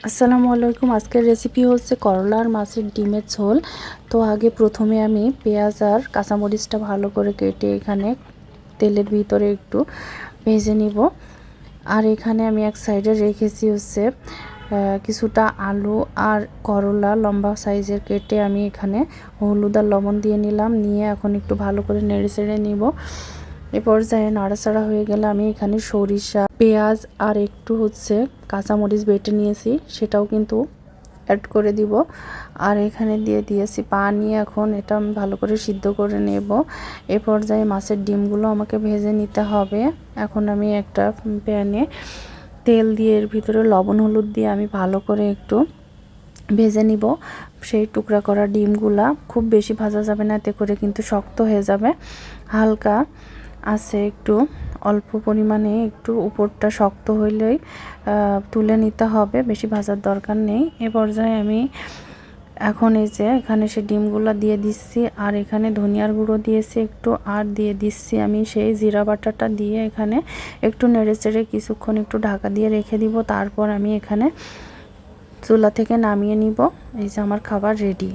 আসসালামু আলাইকুম। আজকের রেসিপি হচ্ছে করলা আর মাছের ডিমের ঝোল। তো আগে প্রথমে আমি পেঁয়াজ আর কাঁচামরিচটা ভালো করে কেটে এখানে তেলের ভিতরে একটু ভেজে নিব। আর এখানে আমি এক সাইডে রেখেছি হচ্ছে কিছুটা আলু আর করলা লম্বা সাইজের কেটে আমি এখানে হলুদ আর লবণ দিয়ে নিলাম। নিয়ে এখন একটু ভালো করে নেড়ে চেড়ে নিব। এ পর্যায়ে নাড়াচাড়া হয়ে গেলে আমি এখানে সরিষা, পেঁয়াজ আর একটু হচ্ছে কাঁচামরিচ বেটে নিয়েছি, সেটাও কিন্তু অ্যাড করে দিব। আর এখানে দিয়ে দিয়েছি পানি। এখন এটা আমি ভালো করে সিদ্ধ করে নেব। এ পর্যায়ে মাছের ডিমগুলো আমাকে ভেজে নিতে হবে। এখন আমি একটা প্যানে তেল দিয়ে এর ভিতরে লবণ হলুদ দিয়ে আমি ভালো করে একটু ভেজে নিব। সেই টুকরা করা ডিমগুলা খুব বেশি ভাজা যাবে না, এতে করে কিন্তু শক্ত হয়ে যাবে। হালকা আছে একটু অল্প পরিমাণে একটু উপরটা শক্ত হইলেই তুলে নিতে হবে, বেশি ভাজার দরকার নেই। এ পর্যায়ে আমি এখন এই যে এখানে সে ডিমগুলো দিয়ে দিচ্ছি। আর এখানে ধনিয়ার গুঁড়ো দিয়েছি একটু, আর দিয়ে দিচ্ছি আমি সেই জিরা বাটাটা দিয়ে এখানে একটু নেড়ে চেড়ে কিছুক্ষণ একটু ঢাকা দিয়ে রেখে দিব। তারপর আমি এখানে চুলা থেকে নামিয়ে নিব। এই যে আমার খাবার রেডি।